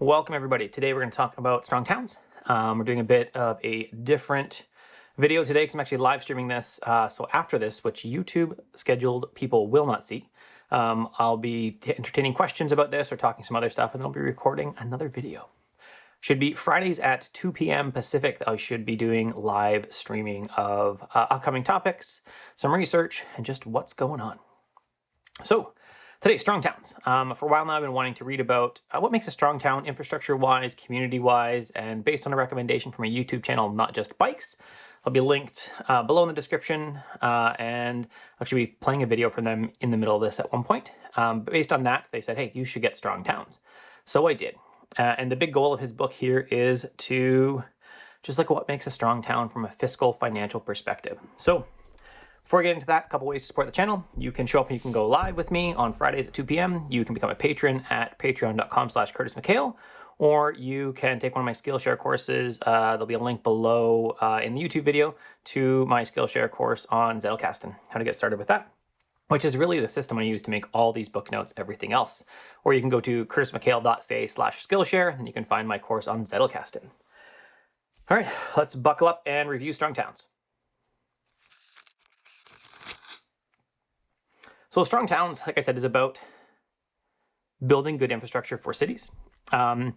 Welcome everybody. Today we're going to talk about strong towns. We're doing a bit of a different video today because I'm actually live streaming this. So after this, which YouTube scheduled people will not see, I'll be entertaining questions about this or talking some other stuff, and then I'll be recording another video. Should be Fridays at 2 p.m. Pacific. I should be doing live streaming of upcoming topics, some research, and just what's going on. So today, strong towns. For a while now, I've been wanting to read about what makes a strong town infrastructure-wise, community-wise, and based on a recommendation from a YouTube channel, Not Just Bikes. I'll be linked below in the description, and I'll actually be playing a video from them in the middle of this at one point. But based on that, they said, hey, you should get strong towns. So I did. And the big goal of his book here is to just look at what makes a strong town from a fiscal, financial perspective. So before I get into that, a couple ways to support the channel. You can show up and you can go live with me on Fridays at 2 p.m. You can become a patron at patreon.com/CurtisMcHale, or you can take one of my Skillshare courses. There'll be a link below in the YouTube video to my Skillshare course on Zettelkasten, how to get started with that, which is really the system I use to make all these book notes, everything else. Or you can go to curtismchale.ca/Skillshare, and you can find my course on Zettelkasten. All right, let's buckle up and review strong towns. So strong towns, like I said, is about building good infrastructure for cities. And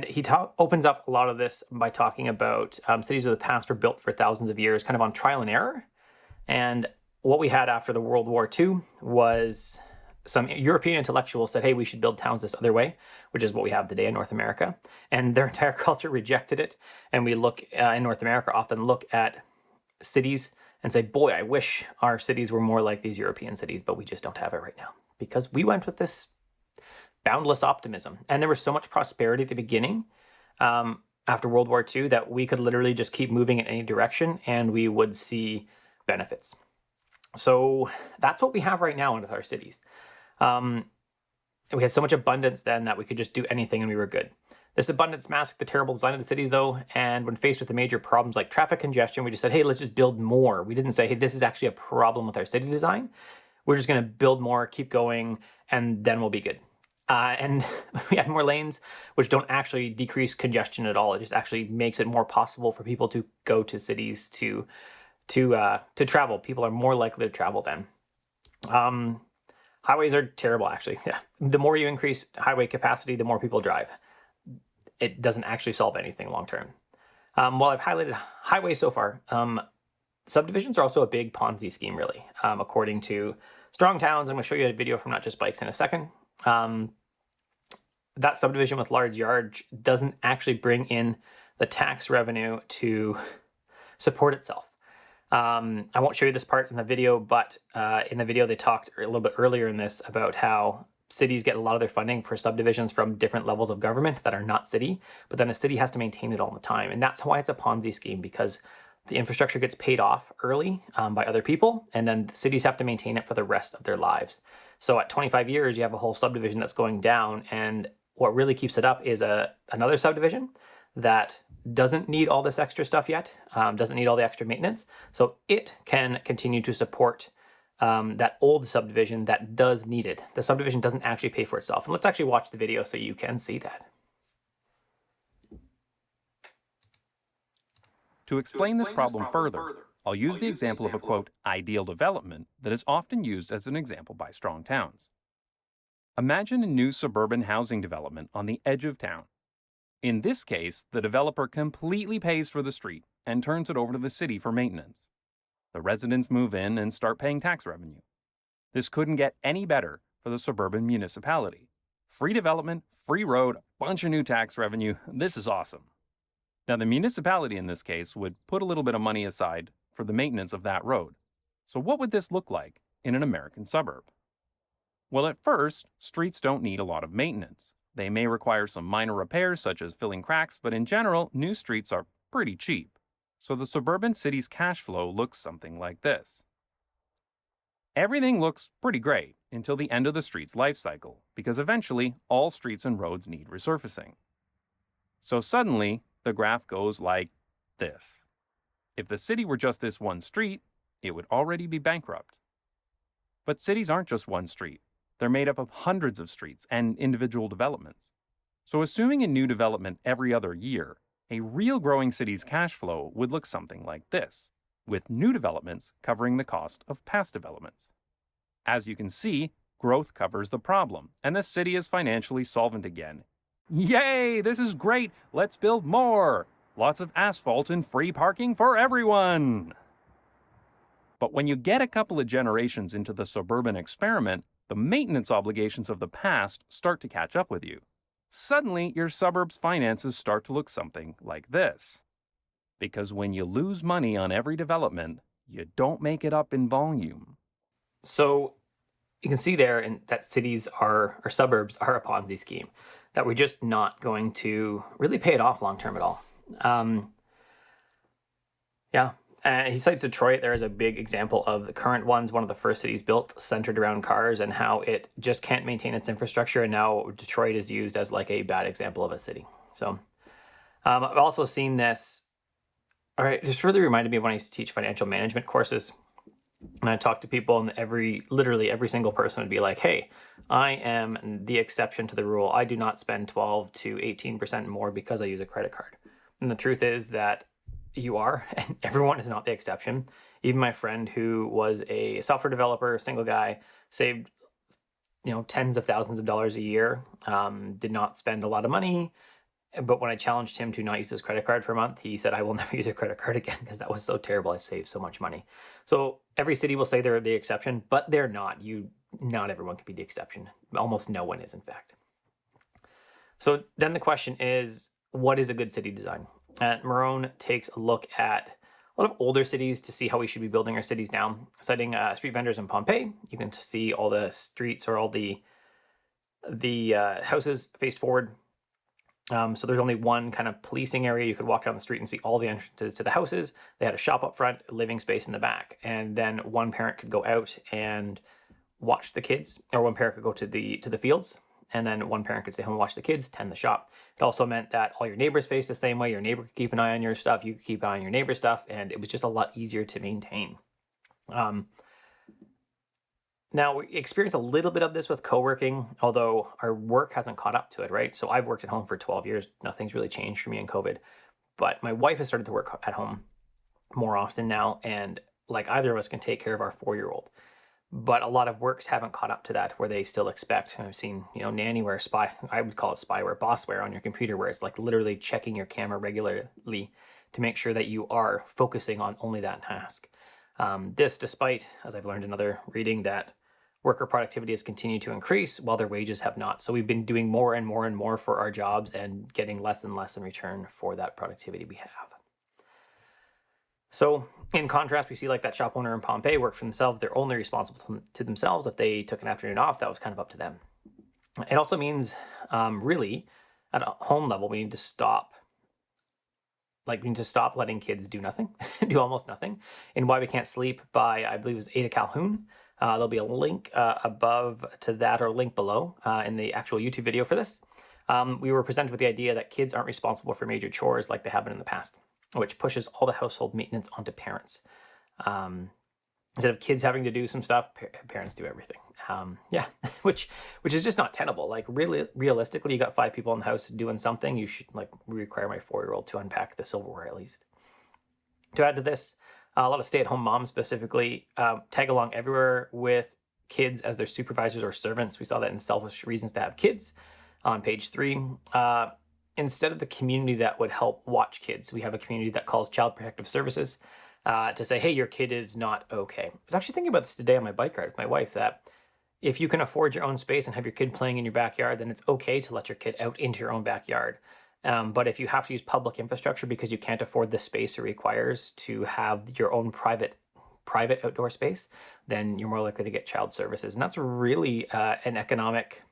he opens up a lot of this by talking about cities of the past were built for thousands of years, kind of on trial and error. And what we had after the World War II was some European intellectuals said, hey, we should build towns this other way, which is what we have today in North America. And their entire culture rejected it. And we look in North America, often look at cities and say, boy, I wish our cities were more like these European cities, but we just don't have it right now because we went with this boundless optimism. And there was so much prosperity at the beginning after World War II that we could literally just keep moving in any direction and we would see benefits. So that's what we have right now with our cities. We had so much abundance then that we could just do anything and we were good. This abundance masked the terrible design of the cities, though, and when faced with the major problems like traffic congestion, we just said, hey, let's just build more. We didn't say, hey, this is actually a problem with our city design. We're just going to build more, keep going, and then we'll be good. And we had more lanes, which don't actually decrease congestion at all. It just actually makes it more possible for people to go to cities to travel. People are more likely to travel then. Highways are terrible, actually. Yeah. The more you increase highway capacity, the more people drive. It doesn't actually solve anything long term. While I've highlighted highways so far, subdivisions are also a big Ponzi scheme, really. According to strong towns, I'm going to show you a video from Not Just Bikes in a second. That subdivision with large yards doesn't actually bring in the tax revenue to support itself. I won't show you this part in the video, but in the video they talked a little bit earlier in this about how cities get a lot of their funding for subdivisions from different levels of government that are not city, but then a city has to maintain it all the time. And that's why it's a Ponzi scheme, because the infrastructure gets paid off early by other people, and then the cities have to maintain it for the rest of their lives. So at 25 years, you have a whole subdivision that's going down, and what really keeps it up is another subdivision that doesn't need all this extra stuff yet, doesn't need all the extra maintenance, so it can continue to support that old subdivision that does need it. The subdivision doesn't actually pay for itself. And let's actually watch the video so you can see that. To explain this problem further, I'll use the example of a, quote, ideal development that is often used as an example by strong towns. Imagine a new suburban housing development on the edge of town. In this case, the developer completely pays for the street and turns it over to the city for maintenance. The residents move in and start paying tax revenue. This couldn't get any better for the suburban municipality. Free development, free road, bunch of new tax revenue. This is awesome. Now, the municipality in this case would put a little bit of money aside for the maintenance of that road. So what would this look like in an American suburb? Well, at first, streets don't need a lot of maintenance. They may require some minor repairs such as filling cracks, but in general, new streets are pretty cheap. So the suburban city's cash flow looks something like this. Everything looks pretty great until the end of the street's life cycle, because eventually all streets and roads need resurfacing. So suddenly, the graph goes like this. If the city were just this one street, it would already be bankrupt. But cities aren't just one street. They're made up of hundreds of streets and individual developments. So, assuming a new development every other year, a real growing city's cash flow would look something like this, with new developments covering the cost of past developments. As you can see, growth covers the problem, and the city is financially solvent again. Yay! This is great! Let's build more! Lots of asphalt and free parking for everyone! But when you get a couple of generations into the suburban experiment, the maintenance obligations of the past start to catch up with you. Suddenly, your suburb's finances start to look something like this. Because when you lose money on every development, you don't make it up in volume. So you can see there that cities are, or suburbs are a Ponzi scheme, that we're just not going to really pay it off long term at all. Yeah. He cites Detroit there as a big example of the current ones, one of the first cities built centered around cars, and how it just can't maintain its infrastructure. And now Detroit is used as like a bad example of a city. So I've also seen this. All right, just really reminded me of when I used to teach financial management courses. And I talked to people, and literally every single person would be like, hey, I am the exception to the rule. I do not spend 12 to 18% more because I use a credit card. And the truth is that you are, and everyone is not the exception. Even my friend who was a software developer, single guy, saved tens of thousands of dollars a year, did not spend a lot of money. But when I challenged him to not use his credit card for a month, he said, I will never use a credit card again because that was so terrible. I saved so much money. So every city will say they're the exception, but they're not. Not everyone can be the exception. Almost no one is, in fact. So then the question is, what is a good city design? Marohn takes a look at a lot of older cities to see how we should be building our cities now. Citing street vendors in Pompeii, you can see all the streets or all the houses faced forward. So there's only one kind of policing area. You could walk down the street and see all the entrances to the houses. They had a shop up front, a living space in the back, and then one parent could go out and watch the kids, or one parent could go to the fields, and then one parent could stay home and watch the kids, tend the shop. It also meant that all your neighbors faced the same way. Your neighbor could keep an eye on your stuff, you could keep an eye on your neighbor's stuff, and it was just a lot easier to maintain. Now, we experience a little bit of this with co-working, although our work hasn't caught up to it, right? So I've worked at home for 12 years. Nothing's really changed for me in COVID. But my wife has started to work at home more often now, and like either of us can take care of our 4-year-old. But a lot of works haven't caught up to that, where they still expect, and I've seen, nannyware, I would call it spyware, bossware on your computer, where it's like literally checking your camera regularly to make sure that you are focusing on only that task. This, despite, as I've learned in another reading, that worker productivity has continued to increase while their wages have not. So we've been doing more and more and more for our jobs and getting less and less in return for that productivity we have. So in contrast, we see like that shop owner in Pompeii worked for themselves. They're only responsible to themselves. If they took an afternoon off, that was kind of up to them. It also means really at a home level, we need to stop letting kids do nothing, do almost nothing. And Why We Can't Sleep by, I believe it was Ada Calhoun. There'll be a link above to that, or a link below in the actual YouTube video for this. We were presented with the idea that kids aren't responsible for major chores like they have been in the past, which pushes all the household maintenance onto parents. Instead of kids having to do some stuff, parents do everything. which is just not tenable. Like realistically, you got 5 people in the house doing something. You should require my 4-year-old to unpack the silverware at least. To add to this, a lot of stay-at-home moms specifically tag along everywhere with kids as their supervisors or servants. We saw that in Selfish Reasons to Have Kids on page 3. Instead of the community that would help watch kids, we have a community that calls Child Protective Services to say, hey, your kid is not okay. I was actually thinking about this today on my bike ride with my wife, that if you can afford your own space and have your kid playing in your backyard, then it's okay to let your kid out into your own backyard. But if you have to use public infrastructure because you can't afford the space it requires to have your own private outdoor space, then you're more likely to get child services. And that's really an economic,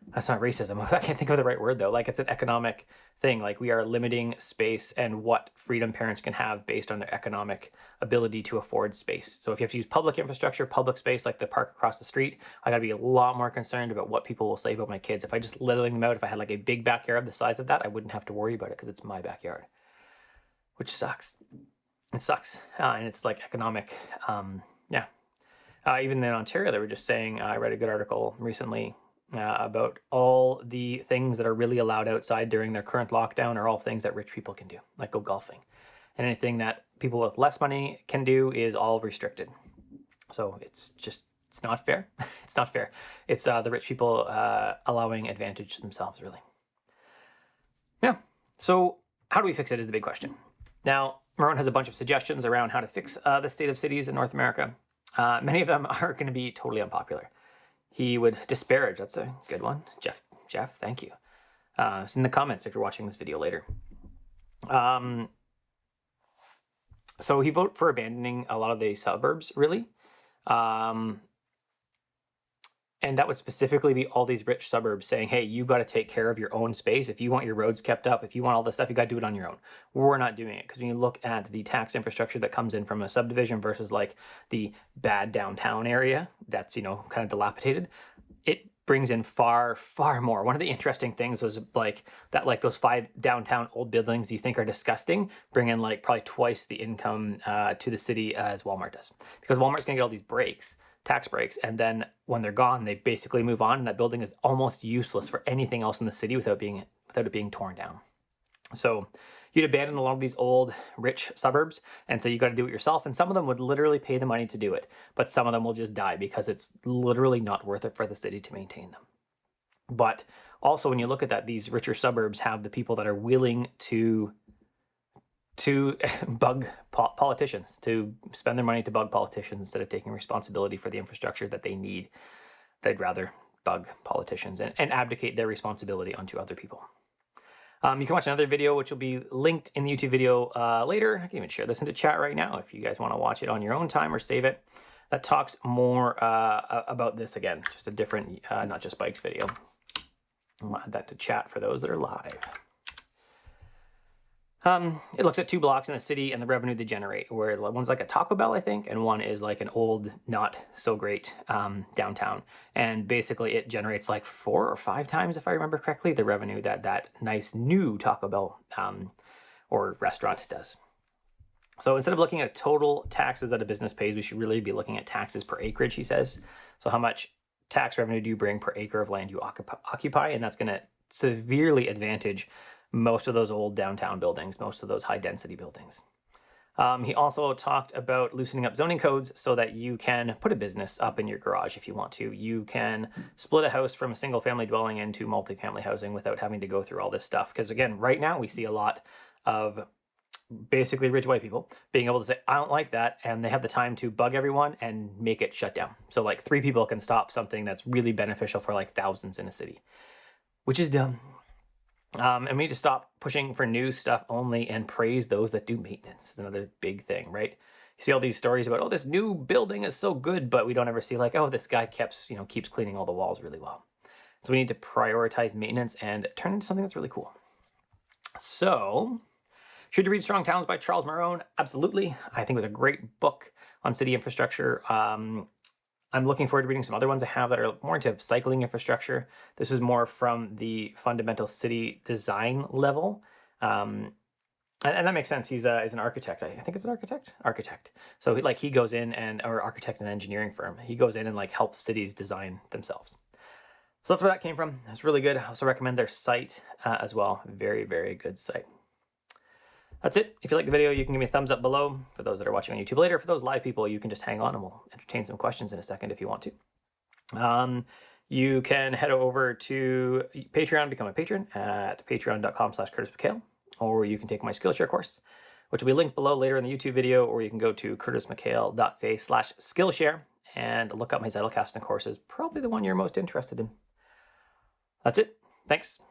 that's not racism. I can't think of the right word though. Like, it's an economic thing. Like, we are limiting space and what freedom parents can have based on their economic ability to afford space. So if you have to use public infrastructure, public space like the park across the street, I gotta be a lot more concerned about what people will say about my kids. If I just letting them out, if I had like a big backyard the size of that, I wouldn't have to worry about it because it's my backyard, which sucks. It sucks. And it's like economic. Even in Ontario, they were just saying, I read a good article recently about all the things that are really allowed outside during their current lockdown are all things that rich people can do, like go golfing. And anything that people with less money can do is all restricted. So it's not fair. It's not fair. It's the rich people allowing advantage to themselves, really. Yeah. So how do we fix it is the big question. Now, Marohn has a bunch of suggestions around how to fix the state of cities in North America. Many of them are going to be totally unpopular. He would disparage. That's a good one. Jeff, thank you. It's in the comments if you're watching this video later. So he voted for abandoning a lot of the suburbs, really. And that would specifically be all these rich suburbs saying, hey, you got to take care of your own space. If you want your roads kept up, if you want all this stuff, you got to do it on your own. We're not doing it, because when you look at the tax infrastructure that comes in from a subdivision versus like the bad downtown area that's, kind of dilapidated, it brings in far, far more. One of the interesting things was like that, like those 5 downtown old buildings you think are disgusting, bring in like probably twice the income to the city as Walmart does, because Walmart's going to get all these tax breaks, and then when they're gone, they basically move on, and that building is almost useless for anything else in the city without it being torn down. So you'd abandon a lot of these old rich suburbs and say you got to do it yourself, and some of them would literally pay the money to do it, but some of them will just die because it's literally not worth it for the city to maintain them. But also, when you look at that, these richer suburbs have the people that are willing to bug politicians, to spend their money to bug politicians instead of taking responsibility for the infrastructure that they need. They'd rather bug politicians and abdicate their responsibility onto other people. You can watch another video, which will be linked in the YouTube video later. I can even share this into chat right now if you guys want to watch it on your own time or save it. That talks more about this again, just a different, not just bikes video. I'll add that to chat for those that are live. It looks at 2 blocks in the city and the revenue they generate, where one's like a Taco Bell, I think, and one is like an old, not so great downtown. And basically it generates like 4 or 5 times, if I remember correctly, the revenue that nice new Taco Bell or restaurant does. So instead of looking at total taxes that a business pays, we should really be looking at taxes per acreage, he says. So how much tax revenue do you bring per acre of land you occupy? And that's going to severely advantage most of those old downtown buildings, most of those high density buildings. He also talked about loosening up zoning codes so that you can put a business up in your garage if you want to. You can split a house from a single family dwelling into multifamily housing without having to go through all this stuff. Because again, right now we see a lot of basically rich white people being able to say, I don't like that, and they have the time to bug everyone and make it shut down. So like 3 people can stop something that's really beneficial for like thousands in a city, which is dumb. And we need to stop pushing for new stuff only and praise those that do maintenance. It's another big thing, right? You see all these stories about, oh, this new building is so good, but we don't ever see like, oh, this guy keeps cleaning all the walls really well. So we need to prioritize maintenance and turn it into something that's really cool. So, should you read Strong Towns by Charles Marohn? Absolutely. I think it was a great book on city infrastructure. I'm looking forward to reading some other ones I have that are more into cycling infrastructure. This is more from the fundamental city design level. And that makes sense. He's an architect. I think it's an architect. So he goes in or architect and engineering firm. He goes in and like helps cities design themselves. So that's where that came from. It's really good. I also recommend their site as well. Very, very good site. That's it. If you like the video, you can give me a thumbs up below. For those that are watching on YouTube later, for those live people, you can just hang on and we'll entertain some questions in a second if you want to. You can head over to Patreon, become a patron at patreon.com/CurtisMcHale, or you can take my Skillshare course, which will be linked below later in the YouTube video, or you can go to curtismchale.ca/Skillshare and look up my Zettelkasten course, is probably the one you're most interested in. That's it. Thanks.